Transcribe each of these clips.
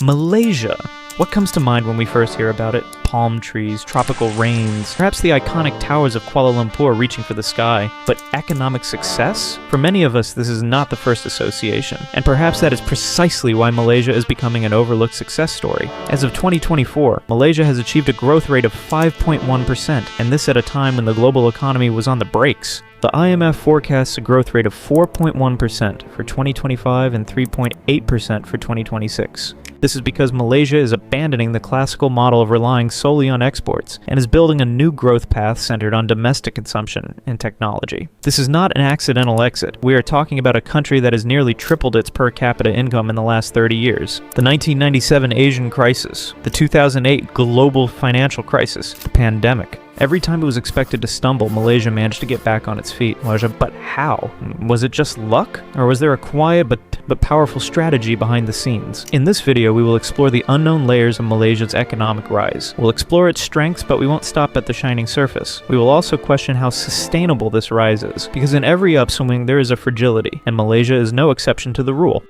Malaysia. What comes to mind when we first hear about it? Palm trees, tropical rains, perhaps the iconic towers of Kuala Lumpur reaching for the sky. But economic success? For many of us, this is not the first association. And perhaps that is precisely why Malaysia is becoming an overlooked success story. As of 2024, Malaysia has achieved a growth rate of 5.1%, and this at a time when the global economy was on the brakes. The IMF forecasts a growth rate of 4.1% for 2025 and 3.8% for 2026. This is because Malaysia is abandoning the classical model of relying solely on exports and is building a new growth path centered on domestic consumption and technology. This is not an accidental exit. We are talking about a country that has nearly tripled its per capita income in the last 30 years. The 1997 Asian crisis, the 2008 global financial crisis, the pandemic. Every time it was expected to stumble, Malaysia managed to get back on its feet. But how? Was it just luck? Or was there a quiet but powerful strategy behind the scenes? In this video, we will explore the unknown layers of Malaysia's economic rise. We'll explore its strengths, but we won't stop at the shining surface. We will also question how sustainable this rise is, because in every upswing there is a fragility, and Malaysia is no exception to the rule.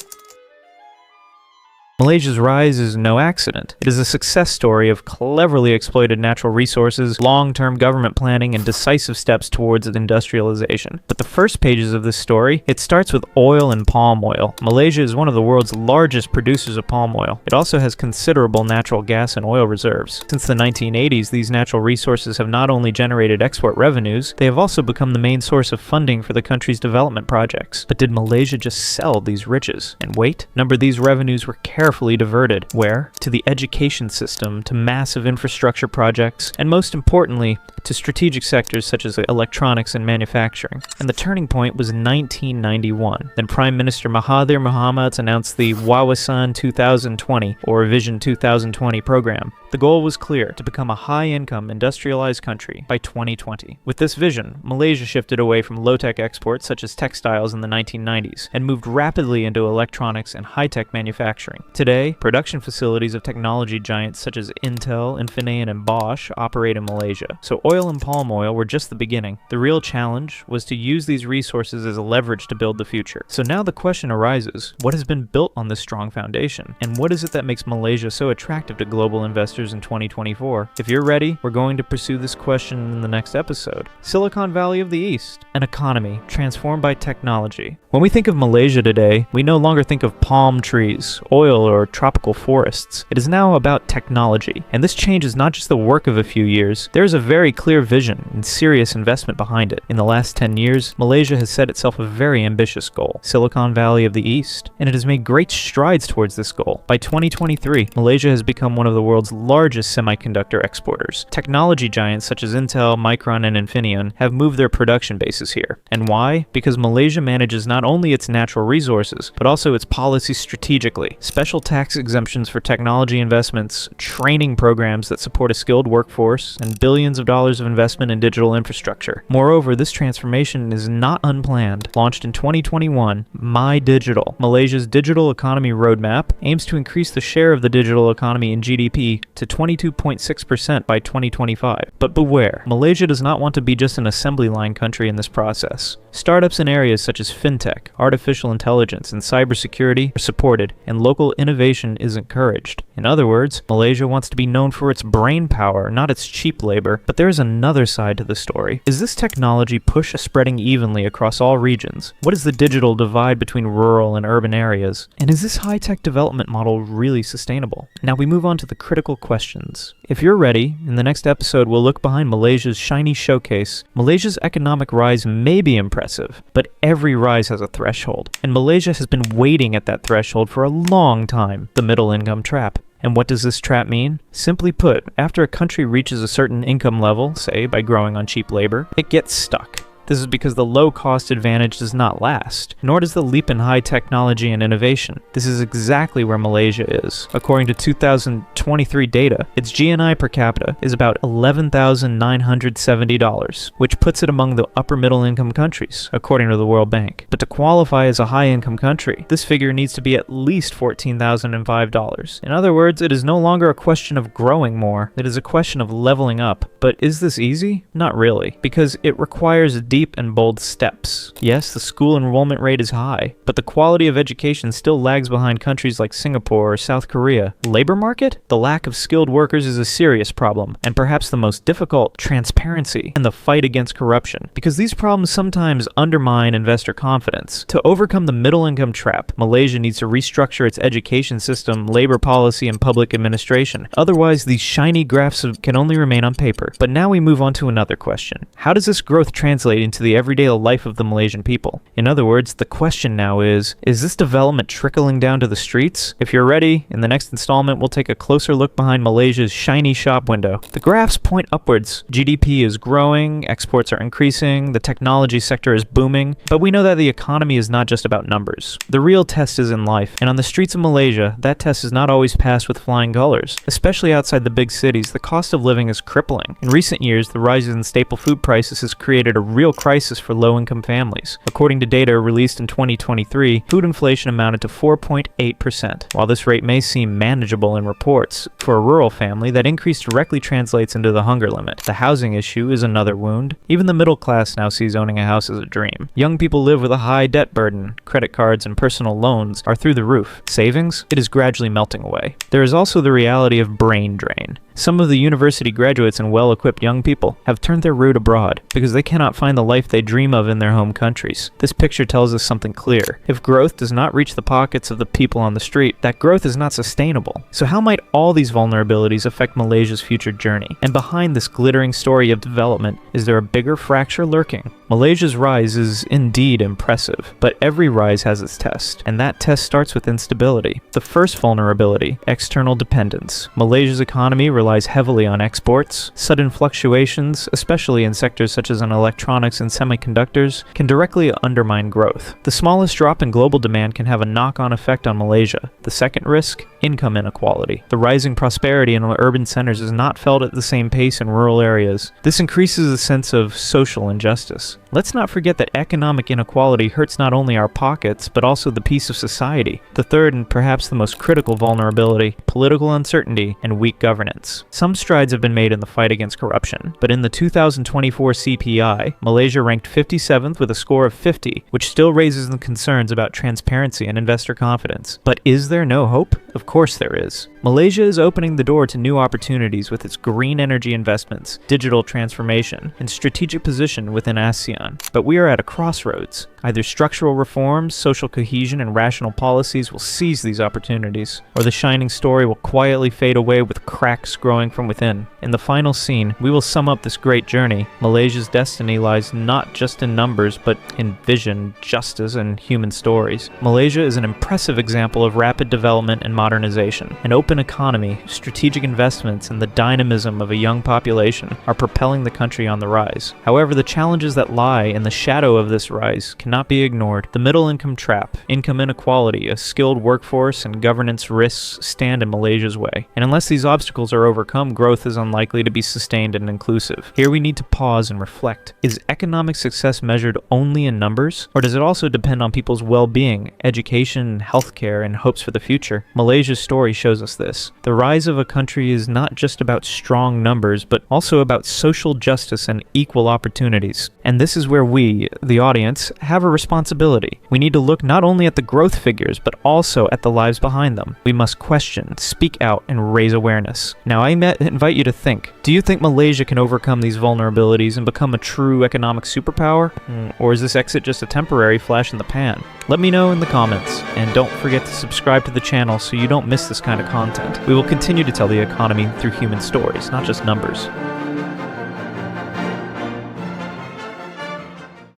Malaysia's rise is no accident. It is a success story of cleverly exploited natural resources, long-term government planning, and decisive steps towards industrialization. But the first pages of this story, it starts with oil and palm oil. Malaysia is one of the world's largest producers of palm oil. It also has considerable natural gas and oil reserves. Since the 1980s, these natural resources have not only generated export revenues, they have also become the main source of funding for the country's development projects. But did Malaysia just sell these riches? And wait, these revenues were carefully diverted. Where? To the education system, to massive infrastructure projects, and most importantly, to strategic sectors such as electronics and manufacturing. And the turning point was 1991. Then Prime Minister Mahathir Mohamad announced the Wawasan 2020, or Vision 2020 program. The goal was clear, to become a high-income, industrialized country by 2020. With this vision, Malaysia shifted away from low-tech exports such as textiles in the 1990s, and moved rapidly into electronics and high-tech manufacturing. Today, production facilities of technology giants such as Intel, Infineon, and Bosch operate in Malaysia. So oil and palm oil were just the beginning. The real challenge was to use these resources as a leverage to build the future. So now the question arises, what has been built on this strong foundation? And what is it that makes Malaysia so attractive to global investors in 2024? If you're ready, we're going to pursue this question in the next episode. Silicon Valley of the East, an economy transformed by technology. When we think of Malaysia today, we no longer think of palm trees, oil, or tropical forests. It is now about technology. And this change is not just the work of a few years. There is a very clear vision and serious investment behind it. In the last 10 years, Malaysia has set itself a very ambitious goal, Silicon Valley of the East, and it has made great strides towards this goal. By 2023, Malaysia has become one of the world's largest semiconductor exporters. Technology giants such as Intel, Micron, and Infineon have moved their production bases here. And why? Because Malaysia manages not only its natural resources, but also its policies strategically. Special tax exemptions for technology investments, training programs that support a skilled workforce, and billions of dollars of investment in digital infrastructure. Moreover, this transformation is not unplanned. Launched in 2021, MyDIGITAL, Malaysia's digital economy roadmap, aims to increase the share of the digital economy in GDP to 22.6% by 2025. But beware, Malaysia does not want to be just an assembly line country in this process. Startups in areas such as fintech, artificial intelligence, and cybersecurity are supported, and local innovation is encouraged. In other words, Malaysia wants to be known for its brain power, not its cheap labor. But there is another side to the story. Is this technology push spreading evenly across all regions? What is the digital divide between rural and urban areas? And is this high-tech development model really sustainable? Now we move on to the critical questions. If you're ready, in the next episode we'll look behind Malaysia's shiny showcase. Malaysia's economic rise may be impressive, but every rise has a threshold, and Malaysia has been waiting at that threshold for a long time, the middle income trap. And what does this trap mean? Simply put, after a country reaches a certain income level, say by growing on cheap labor, it gets stuck. This is because the low-cost advantage does not last, nor does the leap in high technology and innovation. This is exactly where Malaysia is. According to 2023 data, its GNI per capita is about $11,970, which puts it among the upper middle-income countries, according to the World Bank. But to qualify as a high-income country, this figure needs to be at least $14,005. In other words, it is no longer a question of growing more, it is a question of leveling up. But is this easy? Not really, because it requires a deep deep and bold steps. Yes, the school enrollment rate is high, but the quality of education still lags behind countries like Singapore or South Korea. Labor market? The lack of skilled workers is a serious problem, and perhaps the most difficult, transparency and the fight against corruption, because these problems sometimes undermine investor confidence. To overcome the middle-income trap, Malaysia needs to restructure its education system, labor policy, and public administration. Otherwise, these shiny graphs can only remain on paper. But now we move on to another question. How does this growth translate into the everyday life of the Malaysian people? In other words, the question now is this development trickling down to the streets? If you're ready, in the next installment, we'll take a closer look behind Malaysia's shiny shop window. The graphs point upwards. GDP is growing, exports are increasing, the technology sector is booming, but we know that the economy is not just about numbers. The real test is in life, and on the streets of Malaysia, that test is not always passed with flying colors. Especially outside the big cities, the cost of living is crippling. In recent years, the rise in staple food prices has created a real crisis for low-income families. According to data released in 2023, food inflation amounted to 4.8%. While this rate may seem manageable in reports, for a rural family, that increase directly translates into the hunger limit. The housing issue is another wound. Even the middle class now sees owning a house as a dream. Young people live with a high debt burden. Credit cards and personal loans are through the roof. Savings? It is gradually melting away. There is also the reality of brain drain. Some of the university graduates and well-equipped young people have turned their route abroad because they cannot find the life they dream of in their home countries. This picture tells us something clear. If growth does not reach the pockets of the people on the street, that growth is not sustainable. So how might all these vulnerabilities affect Malaysia's future journey? And behind this glittering story of development, is there a bigger fracture lurking? Malaysia's rise is indeed impressive, but every rise has its test, and that test starts with instability. The first vulnerability, external dependence. Malaysia's economy relies heavily on exports. Sudden fluctuations, especially in sectors such as in electronics and semiconductors, can directly undermine growth. The smallest drop in global demand can have a knock-on effect on Malaysia. The second risk, income inequality. The rising prosperity in urban centers is not felt at the same pace in rural areas. This increases the sense of social injustice. Let's not forget that economic inequality hurts not only our pockets, but also the peace of society. The third, and perhaps the most critical vulnerability, political uncertainty and weak governance. Some strides have been made in the fight against corruption, but in the 2024 CPI, Malaysia ranked 57th with a score of 50, which still raises the concerns about transparency and investor confidence. But is there no hope? Of course there is. Malaysia is opening the door to new opportunities with its green energy investments, digital transformation, and strategic position within ASEAN. But we are at a crossroads. Either structural reforms, social cohesion, and rational policies will seize these opportunities, or the shining story will quietly fade away with cracks growing from within. In the final scene, we will sum up this great journey. Malaysia's destiny lies not just in numbers, but in vision, justice, and human stories. Malaysia is an impressive example of rapid development and modernization. An open economy, strategic investments, and the dynamism of a young population are propelling the country on the rise. However, the challenges that lie in the shadow of this rise cannot be ignored. The middle-income trap, income inequality, a skilled workforce, and governance risks stand in Malaysia's way. And unless these obstacles are overcome, growth is unlikely to be sustained and inclusive. Here we need to pause and reflect. Is economic success measured only in numbers? Or does it also depend on people's well-being, education, healthcare, and hopes for the future? Malaysia's story shows us this. The rise of a country is not just about strong numbers, but also about social justice and equal opportunities. And this is where we, the audience, have a responsibility. We need to look not only at the growth figures, but also at the lives behind them. We must question, speak out, and raise awareness. Now, I invite you to think. Do you think Malaysia can overcome these vulnerabilities and become a true economic superpower? Or is this exit just a temporary flash in the pan? Let me know in the comments, and don't forget to subscribe to the channel so you don't miss this kind of content. We will continue to tell the economy through human stories, not just numbers.